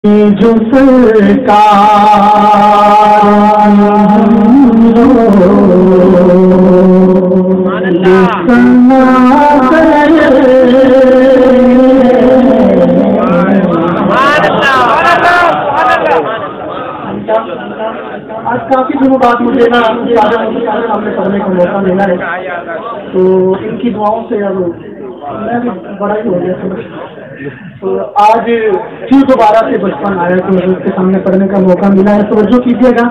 जो सरकार आज काफी दिनों बाद मुझे ना सामने पढ़ने का मौका मिला है, तो इनकी दुआओं से अब मैं भी बड़ा ही हो गया। तो आज फिर दोबारा से बचपन आया तो उसके सामने पढ़ने का मौका मिला है। तो जो कीजिएगा,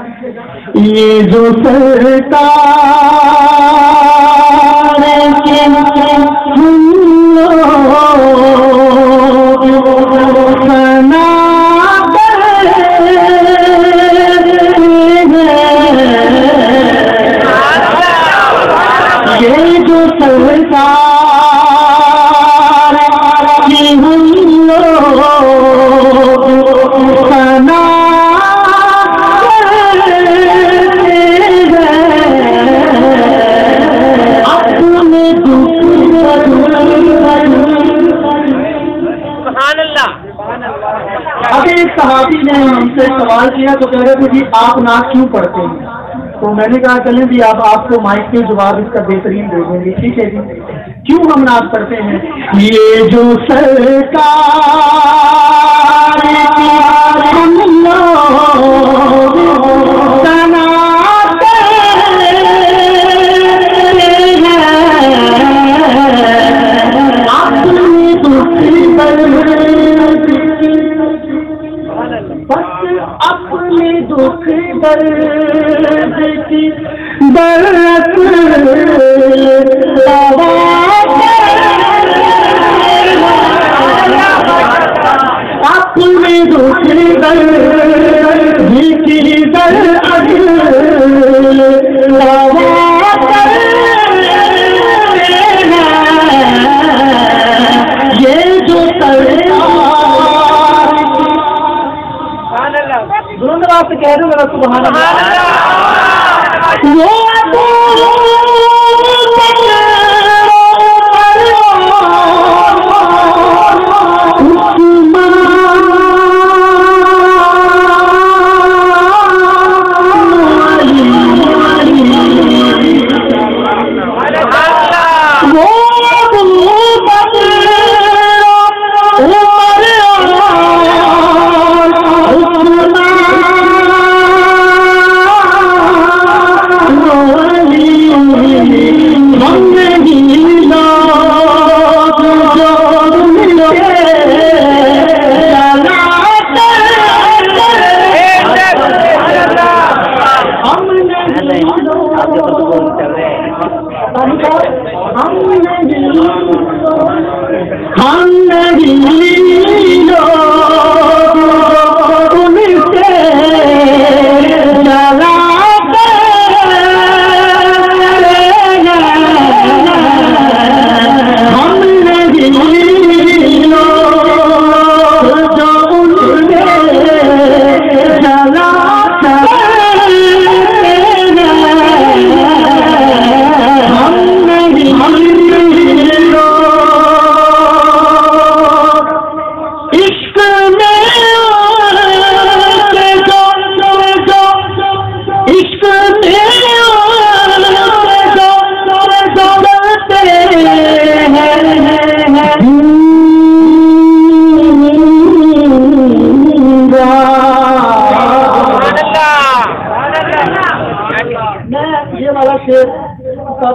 ये जो अभी एक सहाबी ने हमसे सवाल किया तो कह रहे थे कि आप नाच क्यों पढ़ते हैं। तो मैंने कहा चलें भी आप आपको माइक के जवाब इसका बेहतरीन दे देंगे। ठीक है जी, क्यों हम नाच पढ़ते हैं? ये जो सरकार हम लोग बनाते अपने दुख दर्द की दर्द अपने दुख दर्द की दर्द ये जो धन्यवाद से कह दूंगा सुभान अल्लाह।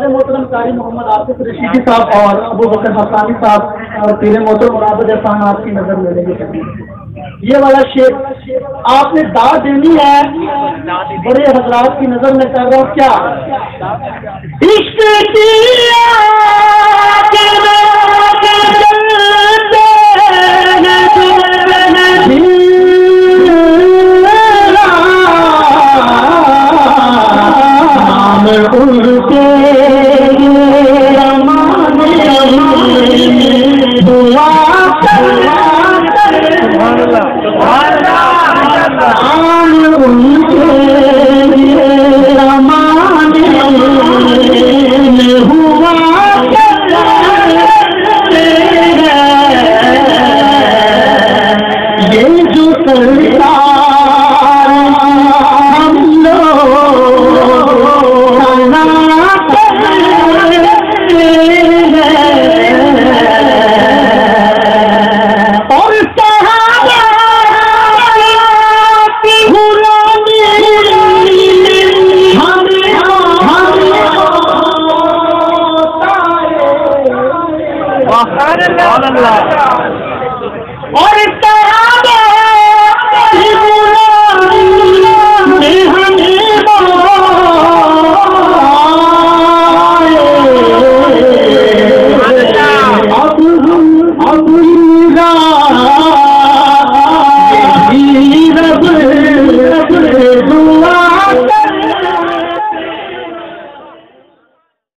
मोहतरम कारी मोहम्मद आसिफ रशीदी साहब और अबू बकर हसानी साहब और पीरे मोहतरम मुराद अहसान आपकी नजर में लेंगे। ये वाला शेर आपने दाद देनी है, बड़े हजरात की नजर में कर रहा हूँ। क्या इश्क और